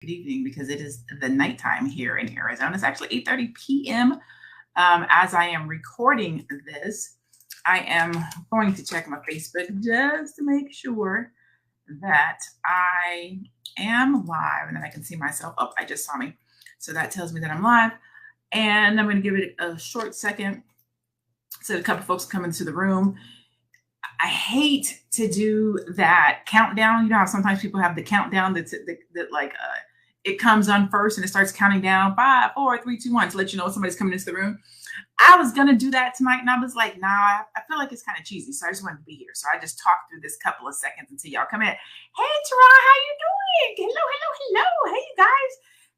good evening because it is the nighttime here in Arizona. It's actually 8:30 p.m. As I am recording this, I am going to check my Facebook just to make sure that I am live and then I can see myself. Oh, I just saw me. So that tells me that I'm live. And I'm going to give it a short second so a couple folks come into the room. I hate to do that countdown. You know how sometimes people have the countdown that it comes on first and it starts counting down 5, 4, 3, 2, 1 to let you know somebody's coming into the room. I was gonna do that tonight, and I was like, nah, I feel like it's kind of cheesy, so I just wanted to be here. So I just talked through this couple of seconds until y'all come in. Hey, Teron, how you doing? Hello. Hey, you guys.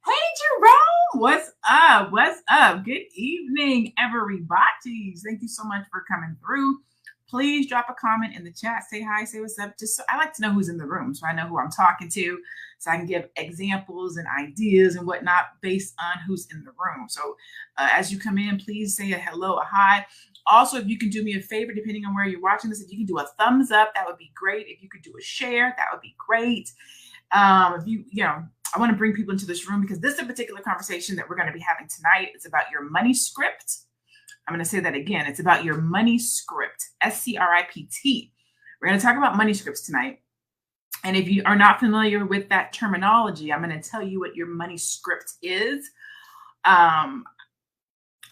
Hey, Jerome, what's up? What's up? Good evening, everybody. Thank you so much for coming through. Please drop a comment in the chat. Say hi, say what's up. Just so I like to know who's in the room so I know who I'm talking to, so I can give examples and ideas and whatnot based on who's in the room. So as you come in, please say a hello, a hi. Also, if you can do me a favor, depending on where you're watching this, if you can do a thumbs up, that would be great. If you could do a share, that would be great. If I want to bring people into this room because this is a particular conversation that we're going to be having tonight. It's about your money script. I'm going to say that again. It's about your money script, SCRIPT. We're going to talk about money scripts tonight. And if you are not familiar with that terminology, I'm going to tell you what your money script is. I'm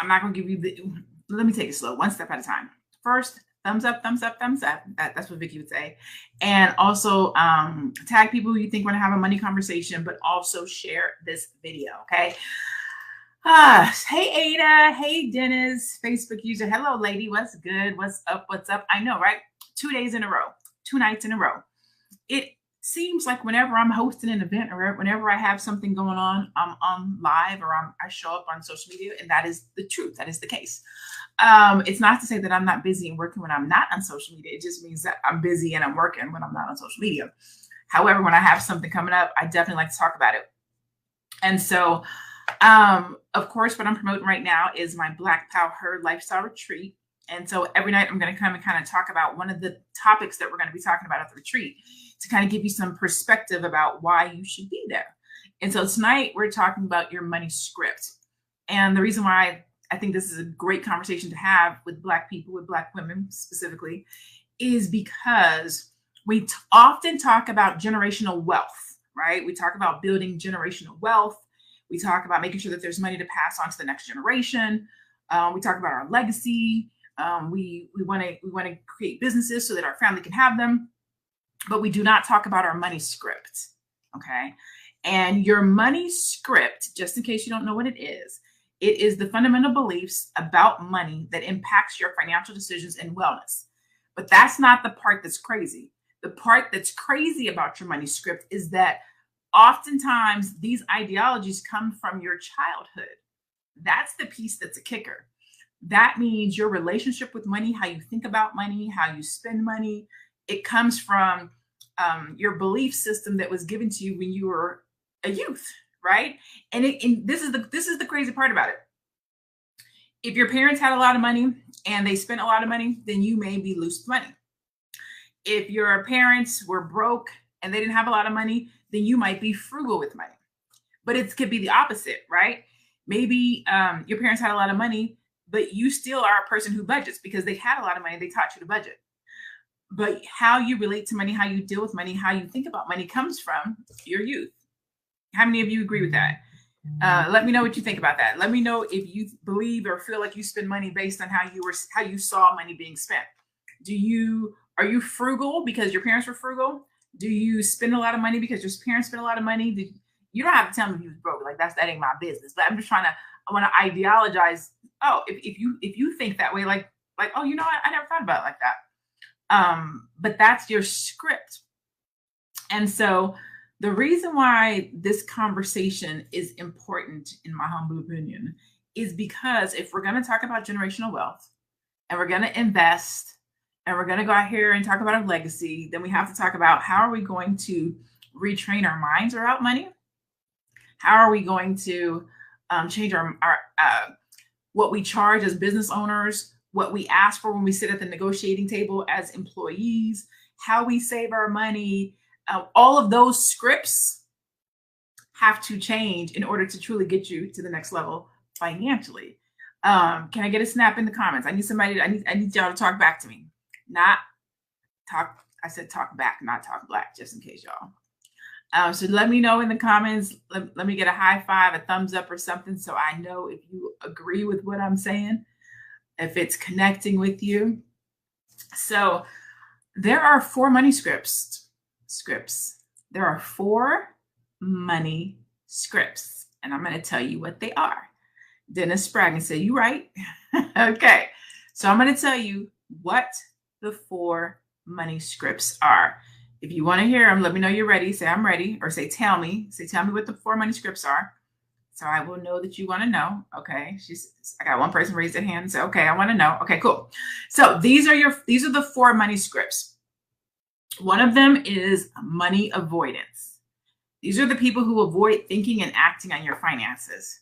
not going to give you let me take it slow, one step at a time. First, thumbs up, thumbs up, thumbs up. That's what Vicky would say. And also tag people who you think want to have a money conversation, but also share this video, okay? Hey, Ada. Hey, Dennis, Facebook user. Hello, lady. What's good? What's up? What's up? I know, right? 2 days in a row, 2 nights in a row. It seems like whenever I'm hosting an event or whenever I have something going on, I'm on live or I show up on social media, and that is the truth. That is the case. It's not to say that I'm not busy and working when I'm not on social media. It just means that I'm busy and I'm working when I'm not on social media. However, when I have something coming up, I definitely like to talk about it. And so, of course, what I'm promoting right now is my Black Power Lifestyle Retreat. And so every night I'm going to come and kind of talk about one of the topics that we're going to be talking about at the retreat to kind of give you some perspective about why you should be there. And so tonight we're talking about your money script. And the reason why I think this is a great conversation to have with Black people, with Black women specifically, is because we often talk about generational wealth, right? We talk about building generational wealth. We talk about making sure that there's money to pass on to the next generation. We talk about our legacy. We want to create businesses so that our family can have them, but we do not talk about our money script. Okay. And your money script, just in case you don't know what it is the fundamental beliefs about money that impacts your financial decisions and wellness. But that's not the part that's crazy. The part that's crazy about your money script is that oftentimes these ideologies come from your childhood. That's the piece that's a kicker. That means your relationship with money, how you think about money, how you spend money, it comes from your belief system that was given to you when you were a youth, right? And this is the crazy part about it. If your parents had a lot of money and they spent a lot of money, then you may be loose with money. If your parents were broke and they didn't have a lot of money, then you might be frugal with money. But it could be the opposite, right? Maybe your parents had a lot of money, but you still are a person who budgets because they had a lot of money. They taught you to budget. But how you relate to money, how you deal with money, how you think about money comes from your youth. How many of you agree with that? Let me know what you think about that. Let me know if you believe or feel like you spend money based on how you saw money being spent. Are you frugal because your parents were frugal? Do you spend a lot of money because your parents spent a lot of money? You don't have to tell me if you was broke. Like that ain't my business. But I'm just I want to ideologize. Oh, if you think that way, like, oh, you know what? I never thought about it like that. But that's your script. And so the reason why this conversation is important, in my humble opinion, is because if we're going to talk about generational wealth and we're going to invest and we're going to go out here and talk about our legacy, then we have to talk about how are we going to retrain our minds around money? How are we going to change our what we charge as business owners, what we ask for when we sit at the negotiating table as employees, how we save our money, all of those scripts have to change in order to truly get you to the next level financially. Can I get a snap in the comments? I need somebody, I need y'all to talk back to me. Not talk, I said talk back, not talk black, just in case y'all. So let me know in the comments. Let me get a high five, a thumbs up or something, so I know if you agree with what I'm saying, if it's connecting with you. So there are 4 money scripts. There are 4 money scripts, and I'm going to tell you what they are. Dennis Spraggan said, "You right." Okay, so I'm going to tell you what the 4 money scripts are. If you want to hear them, let me know you're ready. Say I'm ready, or say tell me. Say tell me what the 4 money scripts are, so I will know that you want to know. Okay, I got one person raise their hand and say, "Okay, I want to know." Okay, cool. So these are the 4 money scripts. One of them is money avoidance. These are the people who avoid thinking and acting on your finances.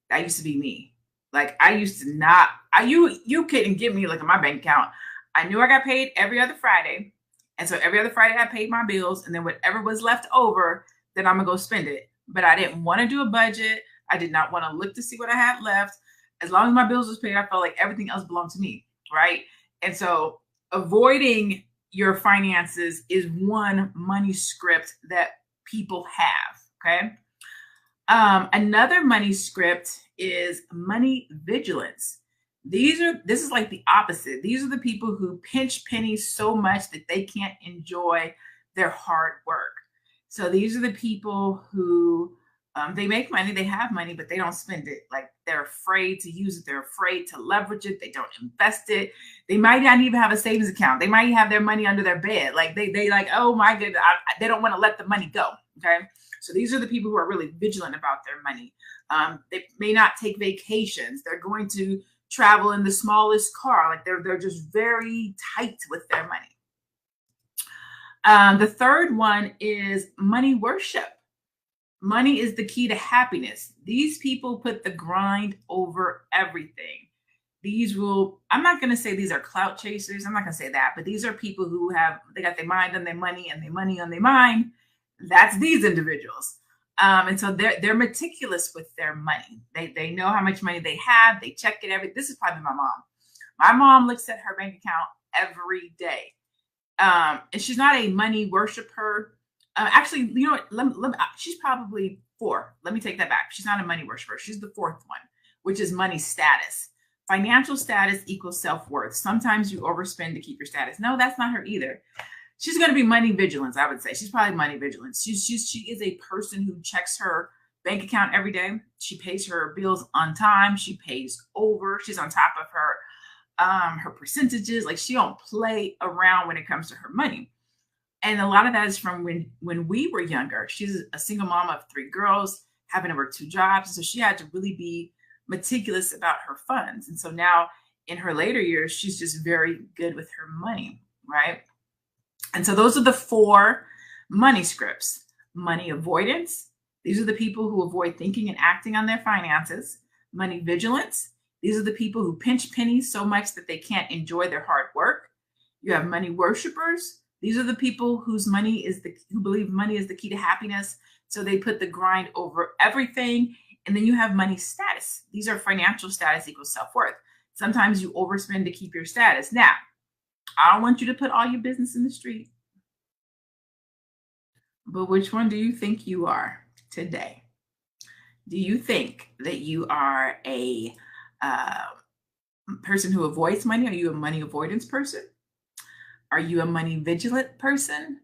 That used to be me. Like I used to not, you couldn't give me, look at my bank account. I knew I got paid every other Friday. And so every other Friday I paid my bills, and then whatever was left over, then I'm gonna go spend it. But I didn't want to do a budget. I did not want to look to see what I had left. As long as my bills was paid, I felt like everything else belonged to me, right? And so avoiding your finances is one money script that people have, okay? Another money script is money vigilance. This is like the opposite. These are the people who pinch pennies so much that they can't enjoy their hard work. So these are the people who they make money, they have money, but they don't spend it. Like they're afraid to use it. They're afraid to leverage it. They don't invest it. They might not even have a savings account. They might have their money under their bed. Like they like, oh my goodness, they don't want to let the money go. Okay. So these are the people who are really vigilant about their money. They may not take vacations. They're going to travel in the smallest car. Like they're just very tight with their money. The third one is money worship. Money is the key to happiness. These people put the grind over everything. I'm not going to say these are clout chasers. I'm not going to say that, but these are people who they got their mind on their money and their money on their mind. That's these individuals. And so they're meticulous with their money. They know how much money they have. They check it this is probably my mom. My mom looks at her bank account every day. And she's not a money worshiper. Actually, you know what? She's probably 4. Let me take that back. She's not a money worshiper. She's the 4th one, which is money status. Financial status equals self-worth. Sometimes you overspend to keep your status. No, that's not her either. She's going to be money vigilance, I would say. She's probably money vigilance. She is a person who checks her bank account every day. She pays her bills on time. She pays over. She's on top of her percentages. Like she don't play around when it comes to her money. And a lot of that is from when we were younger. She's a single mom of 3 girls, having to work 2 jobs. So she had to really be meticulous about her funds. And so now in her later years, she's just very good with her money, right? And so those are the 4 money scripts. Money avoidance. These are the people who avoid thinking and acting on their finances. Money vigilance. These are the people who pinch pennies so much that they can't enjoy their hard work. You have money worshipers. These are the people who believe money is the key to happiness. So they put the grind over everything. And then you have money status. These are financial status equals self-worth. Sometimes you overspend to keep your status. Now, I don't want you to put all your business in the street. But which one do you think you are today? Do you think that you are a person who avoids money? Are you a money avoidance person? Are you a money vigilant person?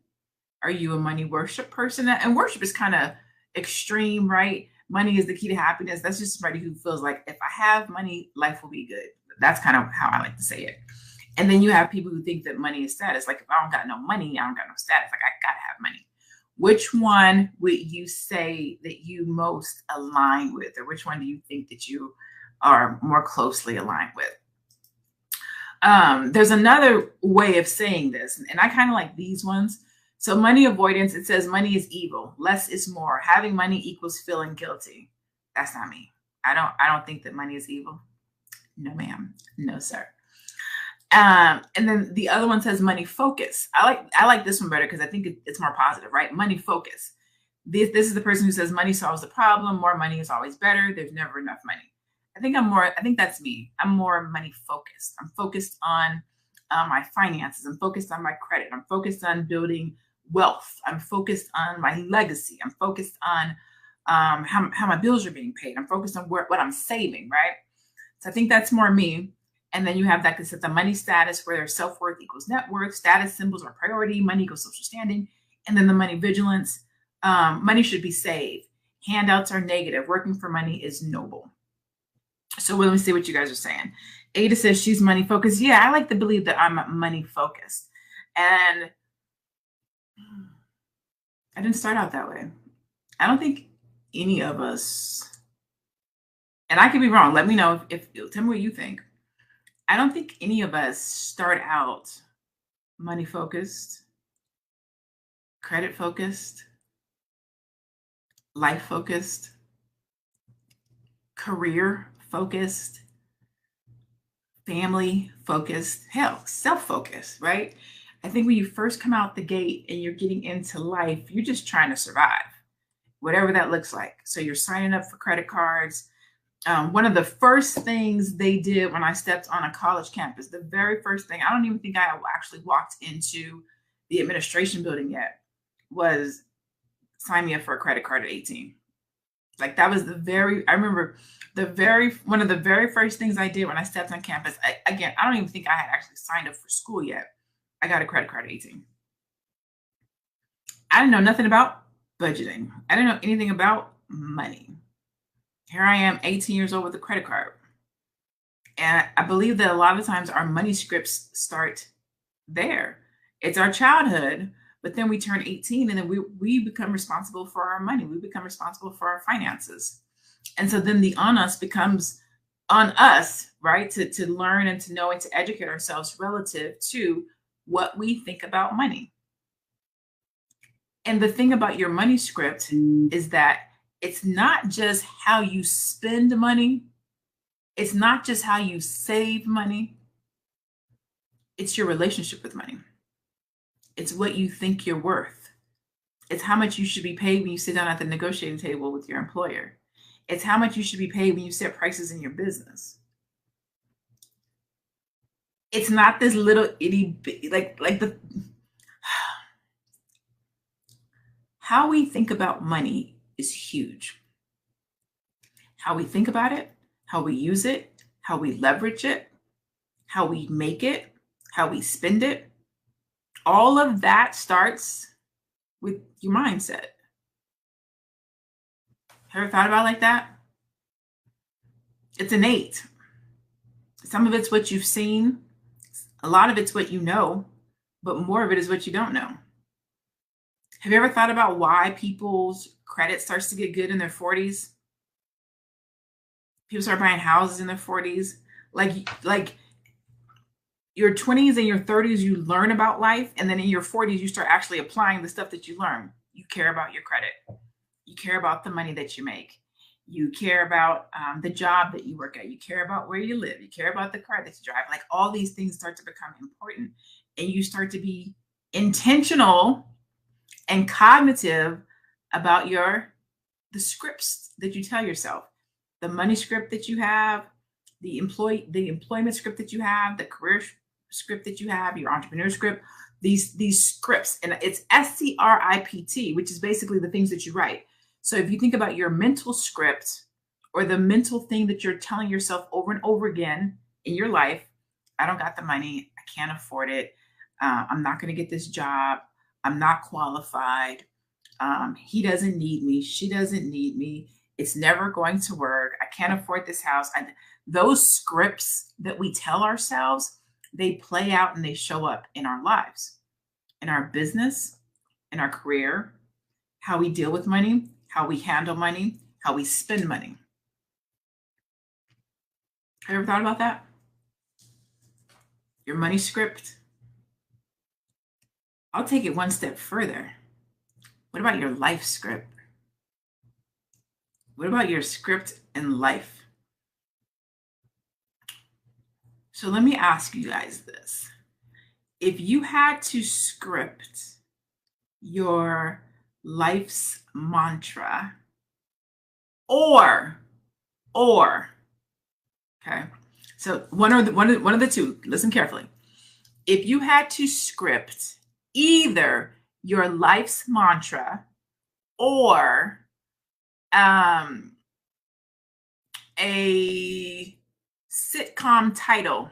Are you a money worship person? And worship is kind of extreme, right? Money is the key to happiness. That's just somebody who feels like if I have money, life will be good. That's kind of how I like to say it. And then you have people who think that money is status. Like if I don't got no money, I don't got no status. Like I gotta have money. Which one would you say that you most align with, or which one do you think that you are more closely aligned with? There's another way of saying this, and I kind of like these ones. So money avoidance, it says money is evil. Less is more. Having money equals feeling guilty. That's not me. I don't think that money is evil. No, ma'am. No, sir. And then the other one says money focus. I like this one better because I think it's more positive, right? Money focus. This is the person who says money solves the problem. More money is always better. There's never enough money. I think that's me. I'm more money focused. I'm focused on my finances. I'm focused on my credit. I'm focused on building wealth. I'm focused on my legacy. I'm focused on how my bills are being paid. I'm focused on what I'm saving, right? So I think that's more me. And then you have that concept of money status, where self-worth equals net worth, status symbols are priority, money equals social standing, and then the money vigilance. Money should be saved. Handouts are negative. Working for money is noble. So let me see what you guys are saying. Ada says she's money focused. Yeah, I like to believe that I'm money focused. And I didn't start out that way. I don't think any of us, and I could be wrong. Let me know if tell me what you think. I don't think any of us start out money focused, credit focused, life focused, career focused, family focused, hell, self focused, right? I think when you first come out the gate and you're getting into life, you're just trying to survive, whatever that looks like. So you're signing up for credit cards. One of the first things they did when I stepped on a college campus, the very first thing, I don't even think I actually walked into the administration building yet, was sign me up for a credit card at 18. Like that was I remember one of the very first things I did when I stepped on campus. I don't even think I had actually signed up for school yet. I got a credit card at 18. I didn't know nothing about budgeting. I didn't know anything about money. Here I am, 18 years old with a credit card. And I believe that a lot of times our money scripts start there. It's our childhood, but then we turn 18 and then we become responsible for our money. We become responsible for our finances. And so then the onus becomes on us, right? To learn and to know and to educate ourselves relative to what we think about money. And the thing about your money script is that it's not just how you spend money. It's not just how you save money. It's your relationship with money. It's what you think you're worth. It's how much you should be paid when you sit down at the negotiating table with your employer. It's how much you should be paid when you set prices in your business. It's not this little itty like the how we think about money is huge. How we think about it, how we use it, how we leverage it, how we make it, how we spend it. All of that starts with your mindset. Ever thought about it like that? It's innate. Some of it's what you've seen. A lot of it's what you know, but more of it is what you don't know. Have you ever thought about why people's credit starts to get good in their 40s? People start buying houses in their 40s. Like your 20s and your 30s, you learn about life. And then in your 40s, you start actually applying the stuff that you learn. You care about your credit. You care about the money that you make. You care about the job that you work at. You care about where you live. You care about the car that you drive. Like all these things start to become important. And you start to be intentional and cognitive about the scripts that you tell yourself, the money script that you have, the employment script that you have, the career script that you have, your entrepreneur script, these scripts. And it's SCRIPT, which is basically the things that you write. So if you think about your mental script or the mental thing that you're telling yourself over and over again in your life, I don't got the money, I can't afford it, I'm not going to get this job, I'm not qualified, he doesn't need me, she doesn't need me, it's never going to work, I can't afford this house. Those scripts that we tell ourselves, they play out and they show up in our lives, in our business, in our career, how we deal with money, how we handle money, how we spend money. Have you ever thought about that? Your money script? I'll take it one step further. What about your life script? What about your script in life? So let me ask you guys this. If you had to script your life's mantra, or, okay. So one of the two, listen carefully. If you had to script either your life's mantra or a sitcom title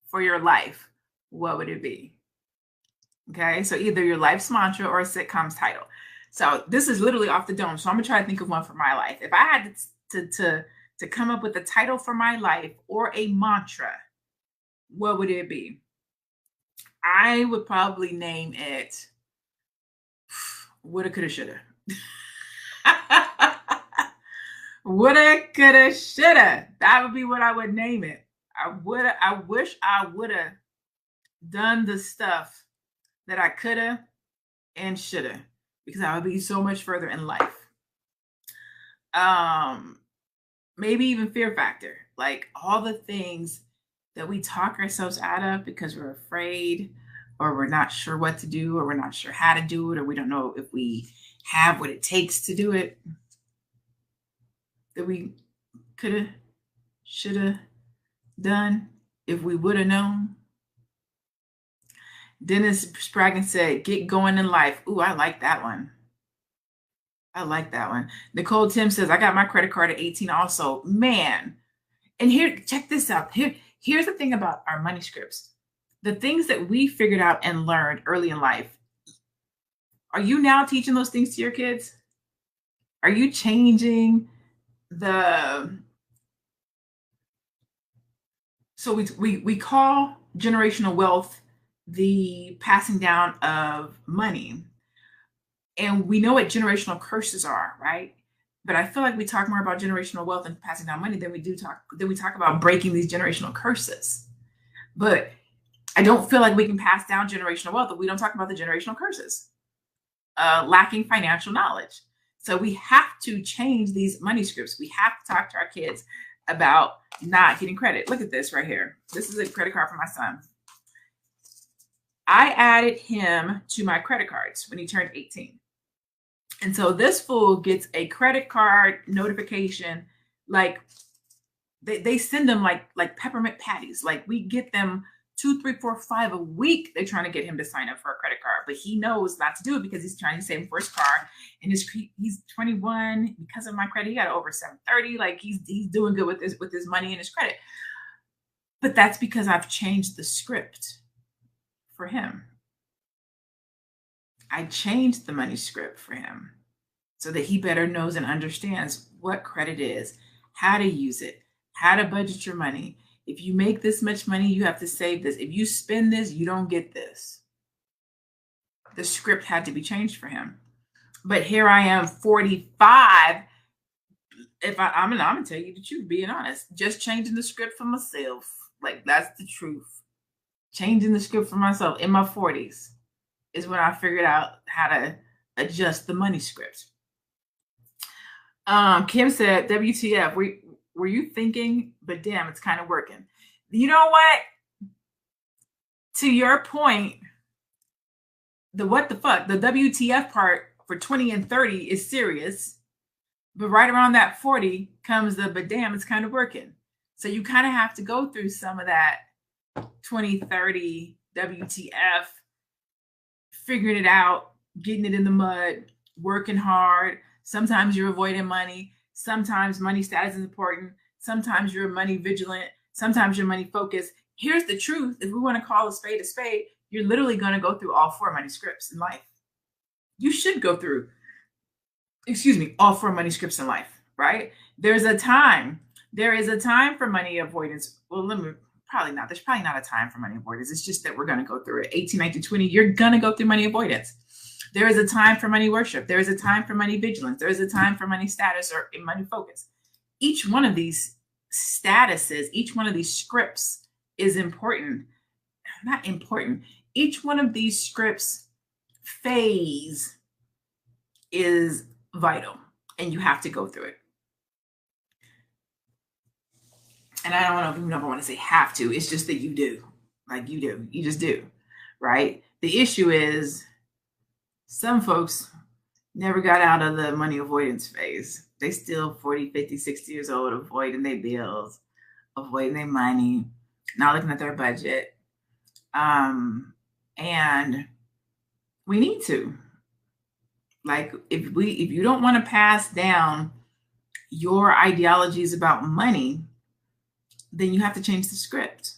for your life, what would it be? Okay, so either your life's mantra or a sitcom's title. So this is literally off the dome. So I'm gonna try to think of one for my life. If I had to come up with a title for my life or a mantra, what would it be? I would probably name it woulda, coulda, shoulda. Woulda, coulda, shoulda. That would be what I would name it. I wish I woulda done the stuff that I coulda and shoulda, because I would be so much further in life. Maybe even fear factor, like all the things that we talk ourselves out of because we're afraid, or we're not sure what to do, or we're not sure how to do it, or we don't know if we have what it takes to do it, that we coulda, shoulda done if we would have known. Dennis Spraggin said, get going in life. Ooh, I like that one. I like that one. Nicole Tim says, I got my credit card at 18 also. Man. And here, check this out. Here's the thing about our money scripts. The things that we figured out and learned early in life. Are you now teaching those things to your kids? Are you changing so we call generational wealth the passing down of money. And we know what generational curses are, right? But I feel like we talk more about generational wealth and passing down money than we talk about breaking these generational curses. But I don't feel like we can pass down generational wealth if we don't talk about the generational curses. Lacking financial knowledge. So we have to change these money scripts. We have to talk to our kids about not getting credit. Look at this right here. This is a credit card for my son. I added him to my credit cards when he turned 18. And so this fool gets a credit card notification. Like they send them like peppermint patties. Like we get them 2, 3, 4, 5 a week. They're trying to get him to sign up for a credit card, but he knows not to do it because he's trying to save for his car. And he's 21. Because of my credit, he got over 730. Like he's doing good with his money and his credit. But that's because I've changed the script for him. I changed the money script for him so that he better knows and understands what credit is, how to use it, how to budget your money. If you make this much money, you have to save this. If you spend this, you don't get this. The script had to be changed for him. But here I am, 45. I'm gonna tell you the truth, being honest, just changing the script for myself. Like that's the truth. Changing the script for myself in my 40s is when I figured out how to adjust the money script. Kim said, WTF, were you thinking, but damn, it's kind of working. You know what? To your point, the what the fuck, the WTF part for 20 and 30 is serious. But right around that 40 comes the, but damn, it's kind of working. So you kind of have to go through some of that 20, 30 WTF, figuring it out, getting it in the mud, working hard. Sometimes you're avoiding money. Sometimes money status is important. Sometimes you're money vigilant. Sometimes you're money focused. Here's the truth. If we want to call a spade, you're literally going to go through all 4 money scripts in life. You should go through, all 4 money scripts in life, right? There is a time for money avoidance. Well, there's probably not a time for money avoidance. It's just that we're going to go through it. 18, 19, 20, you're going to go through money avoidance. There is a time for money worship. There is a time for money vigilance. There is a time for money status or money focus. Each one of these statuses, each one of these scripts is important. Not important. Each one of these scripts phase is vital, and you have to go through it. And I don't know if I want to say have to. It's just that you do. Like you do. You just do. Right? The issue is some folks never got out of the money avoidance phase. They still 40, 50, 60 years old, avoiding their bills, avoiding their money, not looking at their budget. And we need to. Like, if you don't want to pass down your ideologies about money, then you have to change the script.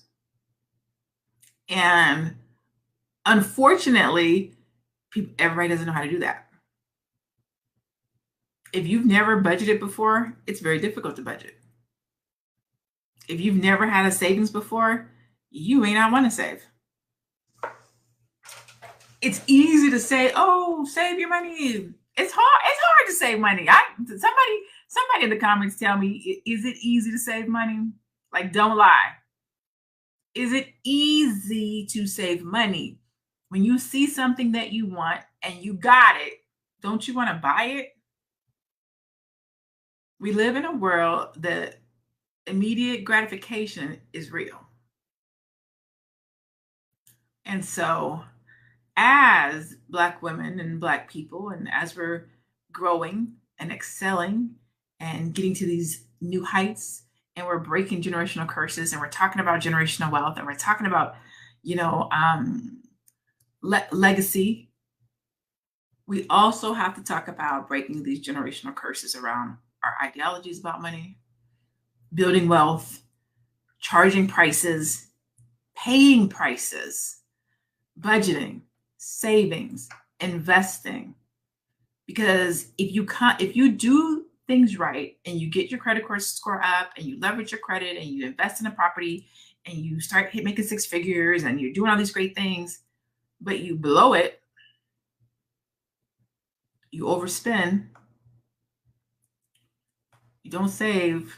And unfortunately, everybody doesn't know how to do that. If you've never budgeted before, it's very difficult to budget. If you've never had a savings before, you may not want to save. It's easy to say, "Oh, save your money." It's hard to save money. Somebody in the comments tell me, is it easy to save money? Like, don't lie. Is it easy to save money? When you see something that you want and you got it, don't you want to buy it? We live in a world that immediate gratification is real. And so, as Black women and Black people, and as we're growing and excelling and getting to these new heights, and we're breaking generational curses, and we're talking about generational wealth, and we're talking about, legacy, we also have to talk about breaking these generational curses around our ideologies about money, building wealth, charging prices, paying prices, budgeting, savings, investing. Because if you do things right and you get your credit score up and you leverage your credit and you invest in a property and you start making six figures and you're doing all these great things, but you blow it, you overspend, you don't save,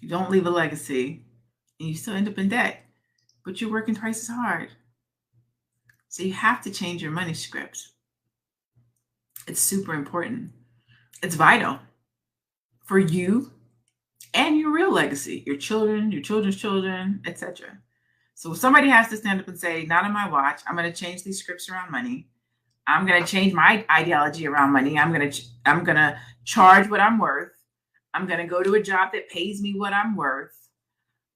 you don't leave a legacy, and you still end up in debt, but you're working twice as hard. So you have to change your money script. It's super important. It's vital for you and your real legacy, your children, your children's children, etc. So somebody has to stand up and say, not on my watch, I'm going to change these scripts around money. I'm going to change my ideology around money. I'm going to charge what I'm worth. I'm going to go to a job that pays me what I'm worth.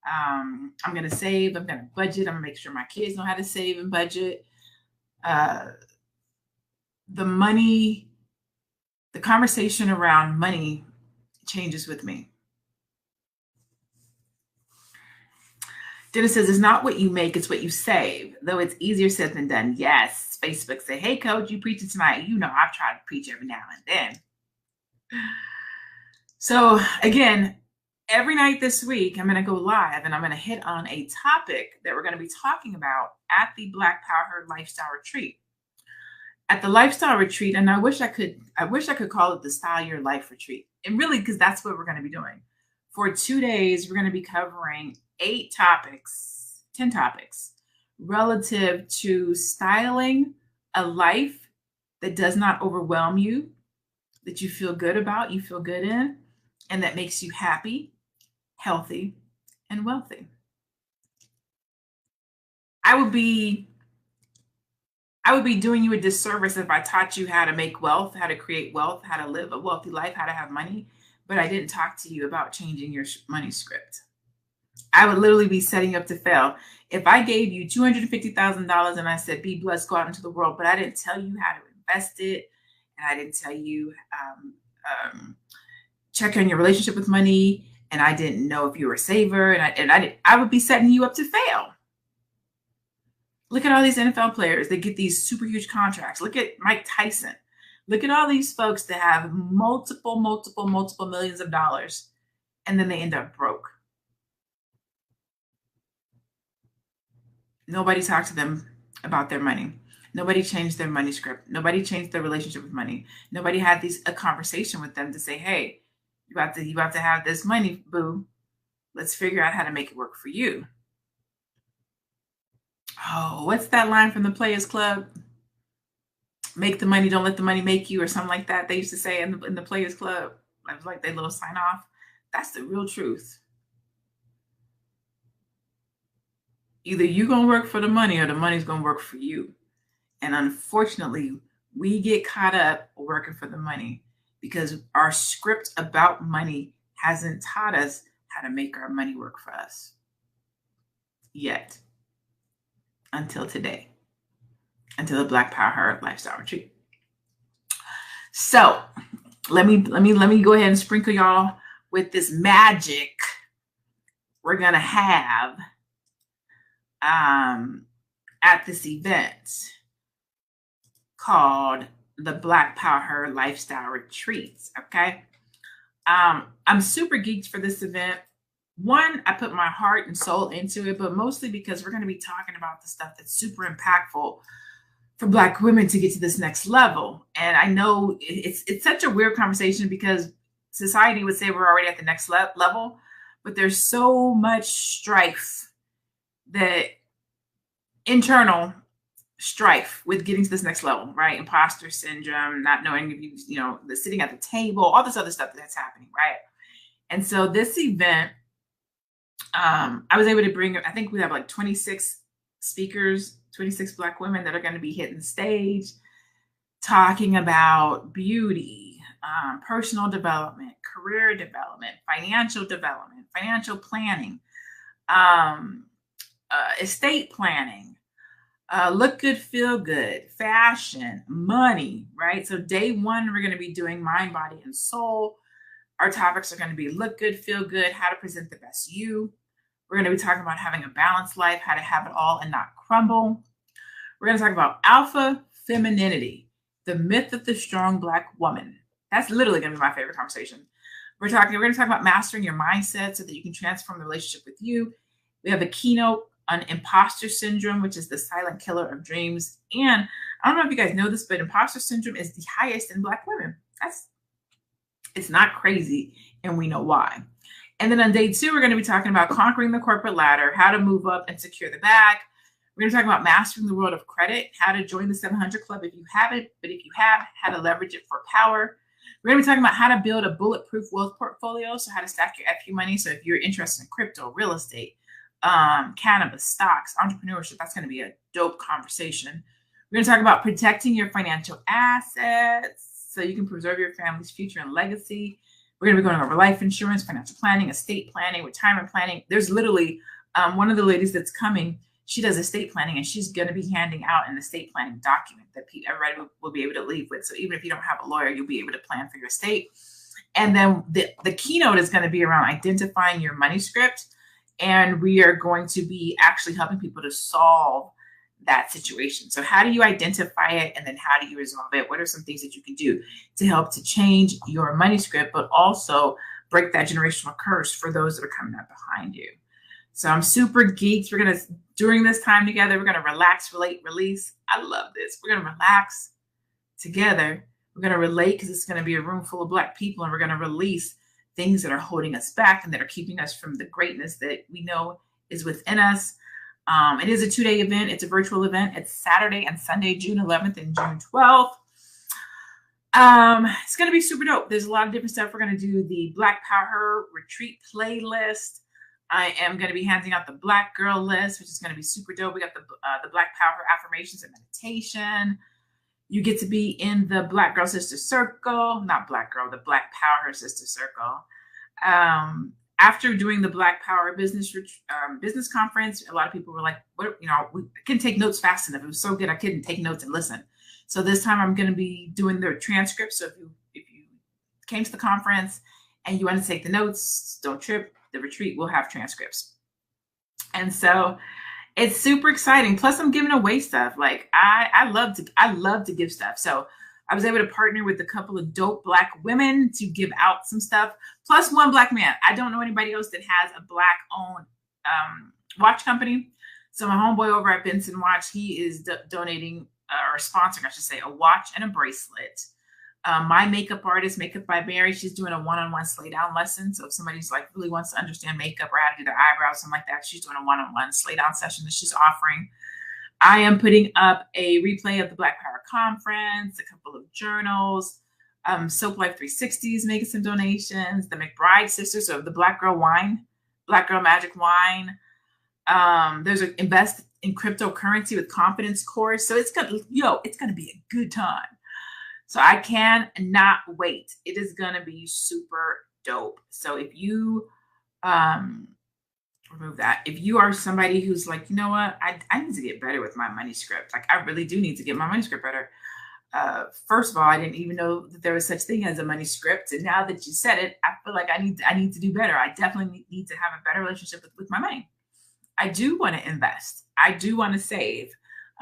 I'm going to save. I'm going to budget. I'm going to make sure my kids know how to save and budget. The conversation around money changes with me. Dennis says, it's not what you make, it's what you save, though it's easier said than done. Yes. Facebook say, hey, coach, you preaching tonight. You know, I've tried to preach every now and then. So again, every night this week, I'm going to go live and I'm going to hit on a topic that we're going to be talking about at the Black Power Lifestyle Retreat. At the Lifestyle Retreat, and I wish I could call it the Style Your Life Retreat. And really, because that's what we're going to be doing. For 2 days, we're going to be covering 10 topics relative to styling a life that does not overwhelm you, that you feel good about, you feel good in, and that makes you happy, healthy, and wealthy. I would be doing you a disservice if I taught you how to make wealth, how to create wealth, how to live a wealthy life, how to have money, but I didn't talk to you about changing your money script. I would literally be setting you up to fail. If I gave you $250,000 and I said, be blessed, go out into the world, but I didn't tell you how to invest it, and I didn't tell you check on your relationship with money, and I didn't know if you were a saver, I would be setting you up to fail. Look at all these NFL players. They get these super huge contracts. Look at Mike Tyson. Look at all these folks that have multiple millions of dollars, and then they end up broke. Nobody talked to them about their money. Nobody changed their money script. Nobody changed their relationship with money. Nobody had a conversation with them to say, hey, you about to have this money, boo. Let's figure out how to make it work for you. Oh, what's that line from the Players Club? Make the money, don't let the money make you, or something like that. They used to say in the Players Club, like their little sign off. That's the real truth. Either you're going to work for the money or the money's going to work for you. And unfortunately, We get caught up working for the money because our script about money hasn't taught us how to make our money work for us yet, until today, until the Black Power Lifestyle Retreat. So let me go ahead and sprinkle y'all with this magic we're gonna have at this event called the Black Power Lifestyle Retreats. Okay. I'm super geeked for this event. One, I put my heart and soul into it, but mostly because we're going to be talking about the stuff that's super impactful for Black women to get to this next level. And I know it's such a weird conversation because society would say we're already at the next level, but there's so much strife, that internal strife with getting to this next level, right? Imposter syndrome, not knowing if the sitting at the table, all this other stuff that's happening, right? And so this event, I was able to bring, I think we have like 26 speakers, 26 Black women that are going to be hitting the stage talking about beauty, personal development, career development, financial planning, estate planning, look good, feel good, fashion, money, right? So day one, we're going to be doing mind, body, and soul. Our topics are going to be look good, feel good, how to present the best you. We're going to be talking about having a balanced life, how to have it all and not crumble. We're going to talk about alpha femininity, the myth of the strong Black woman. That's literally going to be my favorite conversation. We're going to talk about mastering your mindset so that you can transform the relationship with you. We have a keynote on imposter syndrome, which is the silent killer of dreams. And I don't know if you guys know this, but imposter syndrome is the highest in Black women. It's not crazy, and we know why. And then on day two, we're going to be talking about conquering the corporate ladder, how to move up and secure the bag. We're going to talk about mastering the world of credit, how to join the 700 Club if you haven't, but if you have, how to leverage it for power. We're going to be talking about how to build a bulletproof wealth portfolio, so how to stack your FU money. So if you're interested in crypto, real estate, cannabis, stocks, entrepreneurship, that's going to be a dope conversation. We're going to talk about protecting your financial assets so you can preserve your family's future and legacy. We're going to be going over life insurance, financial planning, estate planning, retirement planning. There's literally one of the ladies that's coming. She does estate planning, and she's going to be handing out an estate planning document that everybody will be able to leave with. So even if you don't have a lawyer, you'll be able to plan for your estate. And then the keynote is going to be around identifying your money script. And we are going to be actually helping people to solve that situation. So how do you identify it? And then how do you resolve it? What are some things that you can do to help to change your money script, but also break that generational curse for those that are coming up behind you? So I'm super geeked. During this time together, we're going to relax, relate, release. I love this. We're going to relax together. We're going to relate because it's going to be a room full of Black people, and we're going to release things that are holding us back and that are keeping us from the greatness that we know is within us. It is a 2-day event. It's a virtual event. It's Saturday and Sunday, June 11th and June 12th. It's going to be super dope. There's a lot of different stuff. We're going to do the Black Power Retreat playlist. I am going to be handing out the Black Girl list, which is going to be super dope. We got the Black Power affirmations and meditation. You get to be in the Black Girl Sister Circle, not Black Girl, the Black Power Sister Circle. After doing the Black Power business conference, a lot of people were like, "What? We couldn't take notes fast enough. It was so good, I couldn't take notes and listen." So this time, I'm going to be doing the transcript. So if you came to the conference and you want to take the notes, don't trip. The retreat will have transcripts, and so it's super exciting. Plus, I'm giving away stuff. Like I love to give stuff. So I was able to partner with a couple of dope Black women to give out some stuff, plus one Black man. I don't know anybody else that has a Black-owned watch company. So my homeboy over at Benson Watch, he is donating or sponsoring, I should say, a watch and a bracelet. My makeup artist, Makeup by Mary, she's doing a one-on-one slay down lesson. So if somebody's like really wants to understand makeup or how to do their eyebrows, something like that, she's doing a one-on-one slay down session that she's offering. I am putting up a replay of the Black Power Conference, a couple of journals, Soap Life 360s making some donations, the McBride sisters, so the Black Girl Wine, Black Girl Magic Wine. There's an Invest in Cryptocurrency with Confidence course. So it's gonna be a good time. So I cannot wait. It is going to be super dope. So if you remove that, if you are somebody who's like, you know what, I need to get better with my money script. Like I really do need to get my money script better. First of all, I didn't even know that there was such thing as a money script. And now that you said it, I feel like I need to do better. I definitely need to have a better relationship with my money. I do want to invest. I do want to save.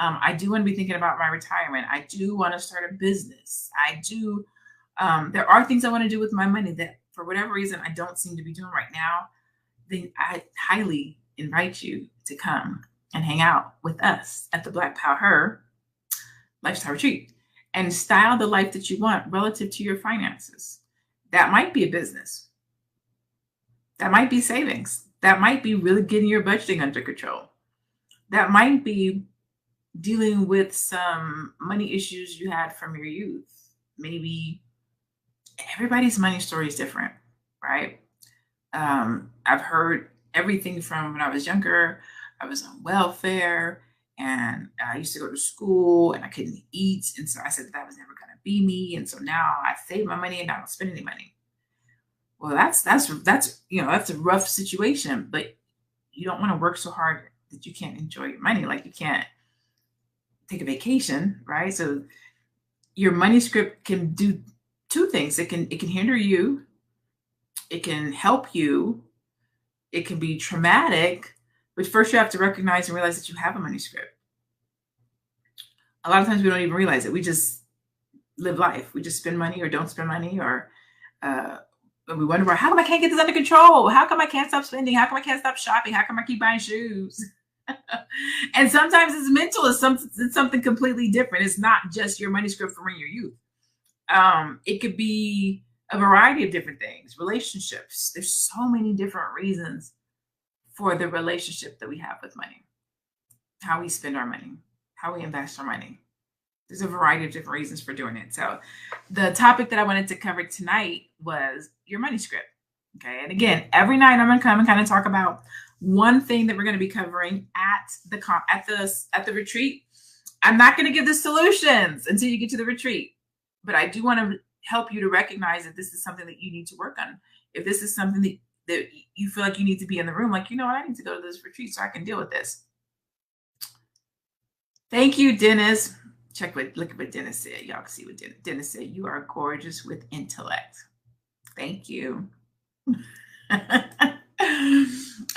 I do want to be thinking about my retirement. I do want to start a business. I do. There are things I want to do with my money that for whatever reason, I don't seem to be doing right now. Then I highly invite you to come and hang out with us at the Black Power Lifestyle Retreat and style the life that you want relative to your finances. That might be a business. That might be savings. That might be really getting your budgeting under control. That might be dealing with some money issues you had from your youth. Maybe everybody's money story is different, right? I've heard everything from when I was younger. I was on welfare and I used to go to school and I couldn't eat. And so I said that was never going to be me. And so now I save my money and I don't spend any money. Well, that's a rough situation, but you don't want to work so hard that you can't enjoy your money. Like you can't take a vacation, right? So your money script can do two things. It can hinder you. It can help you. It can be traumatic, but first you have to recognize and realize that you have a money script. A lot of times we don't even realize it. We just live life. We just spend money or don't spend money, or we wonder, how come I can't get this under control? How come I can't stop spending? How come I can't stop shopping? How come I keep buying shoes? And sometimes it's mental. It's something completely different. It's not just your money script from your youth. It could be a variety of different things. Relationships. There's so many different reasons for the relationship that we have with money. How we spend our money. How we invest our money. There's a variety of different reasons for doing it. So the topic that I wanted to cover tonight was your money script. Okay. And again, every night I'm going to come and kind of talk about one thing that we're going to be covering at the retreat. I'm not going to give the solutions until you get to the retreat, but I do want to help you to recognize that this is something that you need to work on. If this is something that you feel like you need to be in the room, like, you know what, I need to go to this retreat so I can deal with this. Thank you, Dennis. Look at what Dennis said. Y'all can see what Dennis said. You are gorgeous with intellect. Thank you.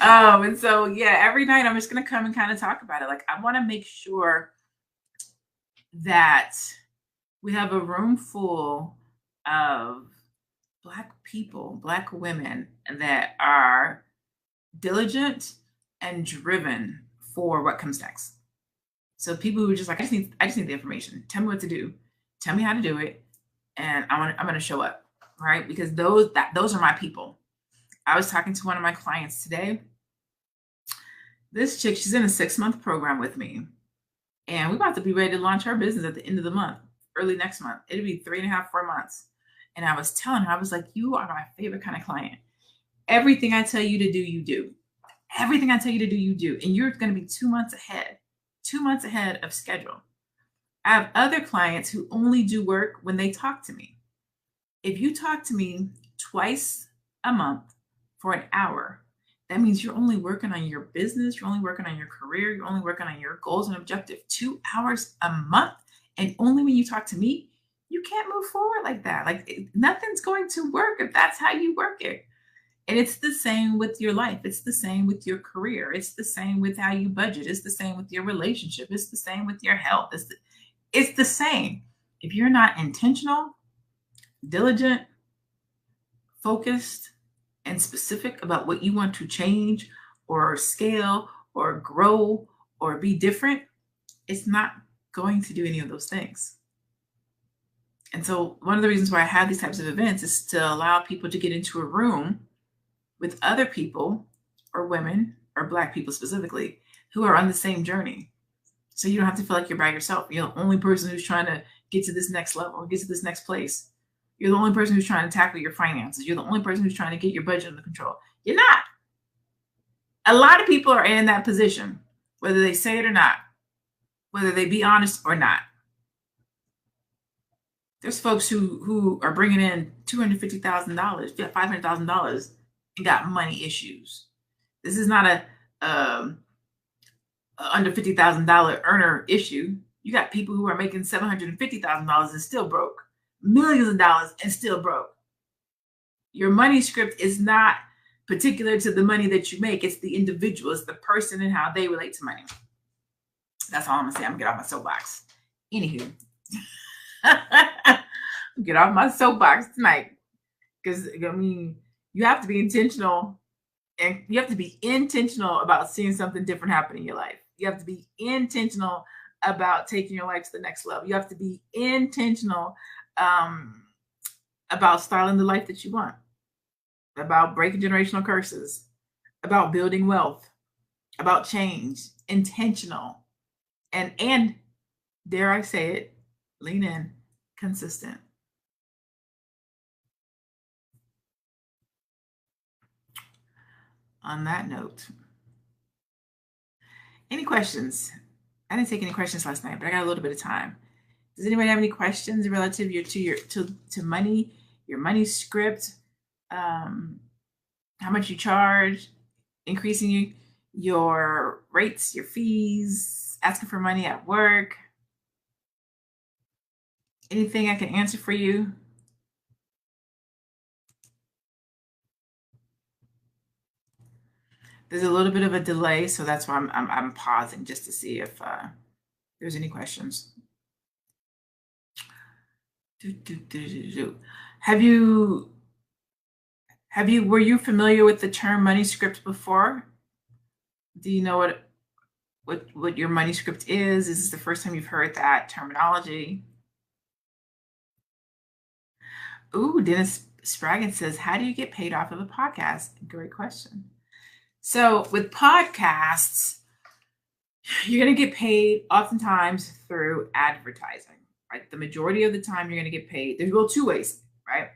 And so, yeah, every night I'm just going to come and kind of talk about it. Like, I want to make sure that we have a room full of Black people, Black women that are diligent and driven for what comes next. So people who are just like, I just need the information. Tell me what to do. Tell me how to do it. And I'm going to show up, right? Because those are my people. I was talking to one of my clients today. This chick, she's in a 6-month program with me. And we're about to be ready to launch our business at the end of the month, early next month. It'll be 3.5, 4 months. And I was telling her, I was like, you are my favorite kind of client. Everything I tell you to do, you do. Everything I tell you to do, you do. And you're going to be 2 months ahead. 2 months ahead of schedule. I have other clients who only do work when they talk to me. If you talk to me twice a month for an hour, that means you're only working on your business, you're only working on your career, you're only working on your goals and objective 2 hours a month. And only when you talk to me, you can't move forward like that. Like nothing's going to work if that's how you work it. And it's the same with your life. It's the same with your career. It's the same with how you budget. It's the same with your relationship. It's the same with your health. It's the same. If you're not intentional, diligent, focused, and specific about what you want to change or scale or grow or be different, it's not going to do any of those things. And so one of the reasons why I have these types of events is to allow people to get into a room with other people or women or Black people specifically who are on the same journey. So you don't have to feel like you're by yourself. You're the only person who's trying to get to this next level or get to this next place. You're the only person who's trying to tackle your finances. You're the only person who's trying to get your budget under control. You're not. A lot of people are in that position, whether they say it or not, whether they be honest or not. There's folks who are bringing in $250,000, $500,000 and got money issues. This is not a under $50,000 earner issue. You got people who are making $750,000 and still broke, millions of dollars and still broke. Your money script is not particular to the money that you make. It's the individual, it's the person and how they relate to money. That's all I'm gonna say. I'm gonna get off my soapbox. Anywho, get off my soapbox tonight, because I mean, you have to be intentional, and you have to be intentional about seeing something different happen in your life. You have to be intentional about taking your life to the next level. You have to be intentional about styling the life that you want, about breaking generational curses, about building wealth, about change, intentional, and dare I say it, lean in, consistent. On that note, any questions? I didn't take any questions last night, but I got a little bit of time. Does anybody have any questions relative to money, your money script, how much you charge, increasing your rates, your fees, asking for money at work? Anything I can answer for you? There's a little bit of a delay, so that's why I'm pausing just to see if there's any questions. Were you familiar with the term money script before? Do you know what your money script is? Is this the first time you've heard that terminology? Ooh, Dennis Spraggin says, how do you get paid off of a podcast? Great question. So with podcasts, you're going to get paid oftentimes through advertising, right? The majority of the time you're going to get paid. There's well two ways, right?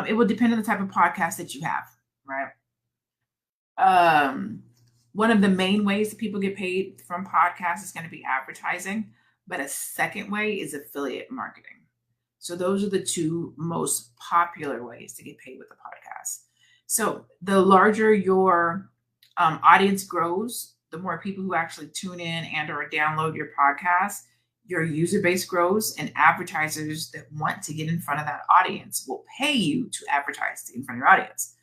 It will depend on the type of podcast that you have, right? One of the main ways that people get paid from podcasts is going to be advertising, but a second way is affiliate marketing. So those are the two most popular ways to get paid with a podcast. So the larger your audience grows, the more people who actually tune in and or download your podcast, your user base grows, and advertisers that want to get in front of that audience will pay you to advertise in front of your audience.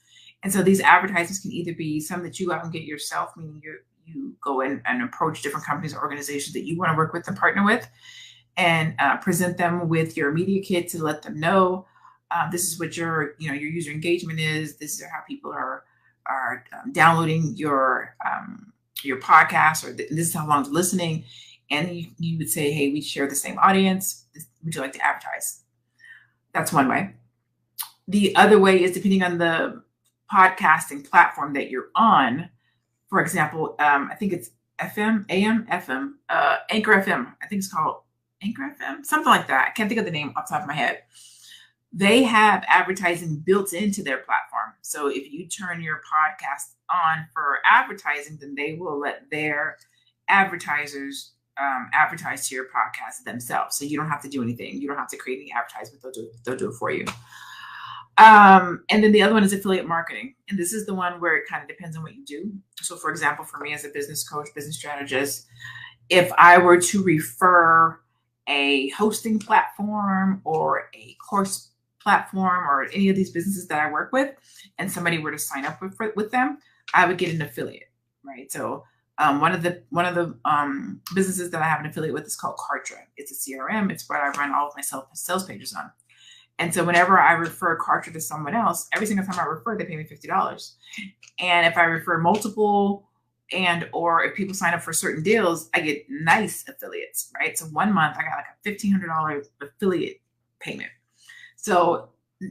And so these advertisements can either be some that you go out and get yourself, meaning you go in and approach different companies or organizations that you want to work with and partner with, and present them with your media kit to let them know this is what your user engagement is. This is how people are downloading your podcast, or this is how long they're listening. And you would say, hey, we share the same audience. Would you like to advertise? That's one way. The other way is depending on the podcasting platform that you're on. For example, I think it's FM, AM, FM, Anchor FM. I think it's called Anchor FM, something like that. I can't think of the name off the top of my head. They have advertising built into their platform. So if you turn your podcast on for advertising, then they will let their advertisers advertise to your podcast themselves. So you don't have to do anything. You don't have to create any advertisement. They'll do it for you. And then the other one is affiliate marketing. And this is the one where it kind of depends on what you do. So for example, for me as a business coach, business strategist, if I were to refer a hosting platform or a course platform or any of these businesses that I work with, and somebody were to sign up with them, I would get an affiliate, right? So one of the businesses that I have an affiliate with is called Kartra. It's a CRM. It's what I run all of my sales pages on. And so whenever I refer Kartra to someone else, every single time I refer, they pay me $50. And if I refer multiple and or if people sign up for certain deals, I get nice affiliates, right? So 1 month I got like a $1,500 affiliate payment. So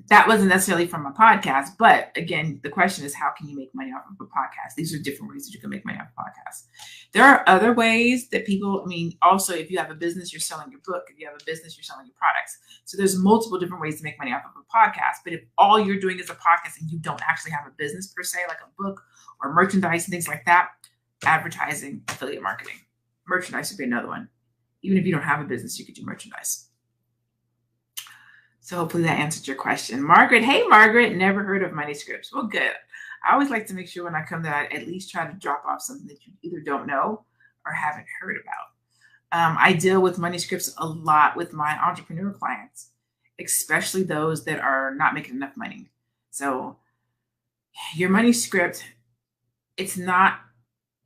that wasn't necessarily from a podcast, but again, the question is, how can you make money off of a podcast? These are different ways that you can make money off a podcast. There are other ways that people, also if you have a business, you're selling your book. If you have a business, you're selling your products. So there's multiple different ways to make money off of a podcast. But if all you're doing is a podcast and you don't actually have a business per se, like a book or merchandise and things like that, advertising, affiliate marketing. Merchandise would be another one. Even if you don't have a business, you could do merchandise. So hopefully that answered your question. Margaret, hey, Margaret, never heard of money scripts. Well, good. I always like to make sure when I come that I at least try to drop off something that you either don't know or haven't heard about. I deal with money scripts a lot with my entrepreneur clients, especially those that are not making enough money. So your money script, it's not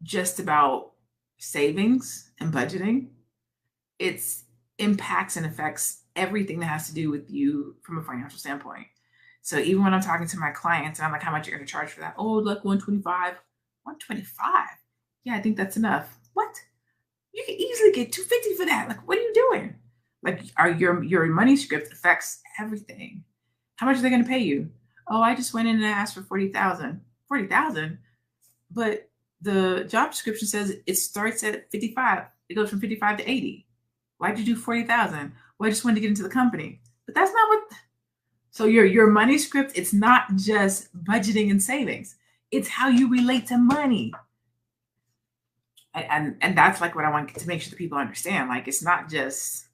just about savings and budgeting. It's impacts and affects everything that has to do with you from a financial standpoint. So even when I'm talking to my clients and I'm like, how much you're going to charge for that? Oh, look, 125. 125? Yeah, I think that's enough. What? You can easily get 250 for that. Like, what are you doing? Like, your money script affects everything. How much are they going to pay you? Oh, I just went in and asked for 40,000. 40,000? But the job description says it starts at 55. It goes from 55 to 80. Why'd you do 40,000? Well, I just wanted to get into the company. But that's not what. So your money script, it's not just budgeting and savings. It's how you relate to money. And that's like what I want to make sure that people understand. Like, it's not as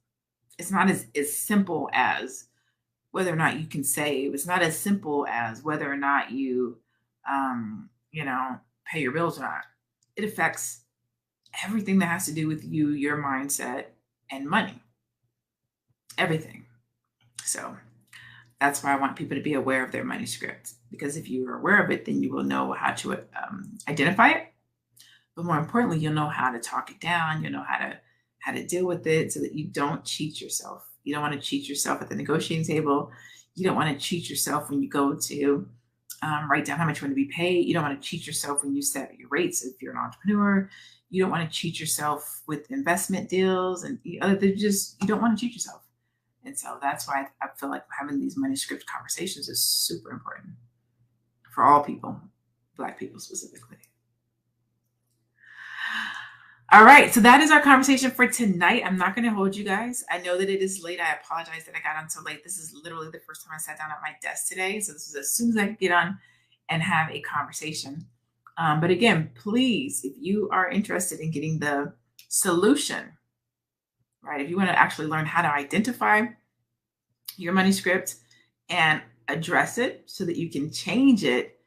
simple as whether or not you can save. It's not as simple as whether or not you, pay your bills or not. It affects everything that has to do with you, your mindset, and money. Everything. So that's why I want people to be aware of their money script, because if you are aware of it, then you will know how to identify it. But more importantly, you'll know how to talk it down. You'll know how to deal with it so that you don't cheat yourself. You don't want to cheat yourself at the negotiating table. You don't want to cheat yourself when you go to write down how much you want to be paid. You don't want to cheat yourself when you set your rates if you're an entrepreneur. You don't want to cheat yourself with investment deals, and you don't want to cheat yourself. And so that's why I feel like having these money script conversations is super important for all people, Black people specifically. All right, so that is our conversation for tonight. I'm not going to hold you guys. I know that it is late. I apologize that I got on so late. This is literally the first time I sat down at my desk today. So this is as soon as I could get on and have a conversation. But again, please, if you are interested in getting the solution, right? If you want to actually learn how to identify your money script and address it so that you can change it,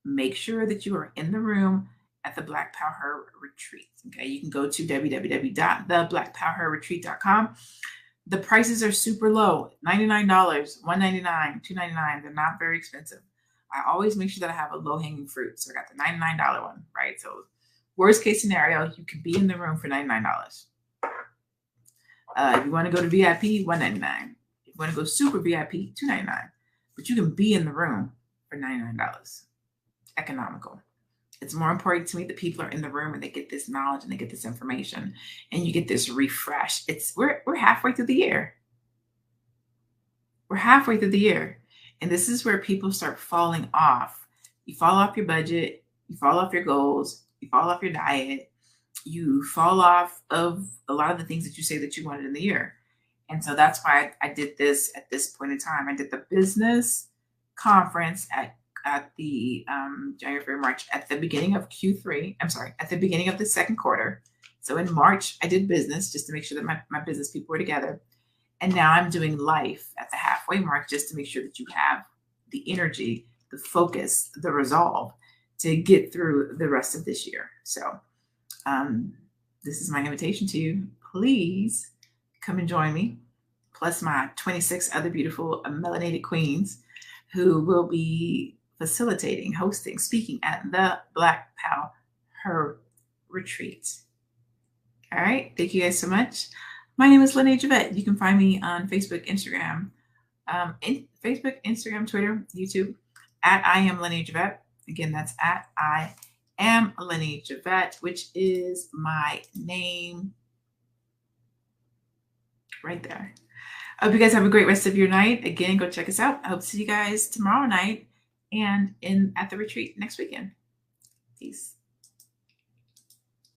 make sure that you are in the room at the Black Power Retreat. Okay, you can go to www.theblackpowerretreat.com. The prices are super low, $99, $199, $299. They're not very expensive. I always make sure that I have a low-hanging fruit. So I got the $99 one, right? So worst case scenario, you could be in the room for $99. If you want to go to VIP, $199. If you want to go super VIP, $299. But you can be in the room for $99. Economical. It's more important to me that people are in the room and they get this knowledge and they get this information and you get this refresh. We're halfway through the year. We're halfway through the year. And this is where people start falling off. You fall off your budget, you fall off your goals, you fall off your diet, you fall off of a lot of the things that you say that you wanted in the year. And so that's why I did this at this point in time. I did the business conference at the January, February, March, at the beginning of Q3. I'm sorry, at the beginning of the second quarter. So in March, I did business just to make sure that my business people were together. And now I'm doing life at the halfway mark just to make sure that you have the energy, the focus, the resolve to get through the rest of this year. So this is my invitation to you. Please come and join me, plus my 26 other beautiful melanated queens who will be facilitating, hosting, speaking at the Black Power Retreat. All right. Thank you guys so much. My name is LaNée Javet. You can find me on Facebook, Instagram, Twitter, YouTube, at I am LaNée Javet. Again, that's at I am LaNée Javet, which is my name right there. I hope you guys have a great rest of your night. Again, go check us out. I hope to see you guys tomorrow night and at the retreat next weekend. Peace.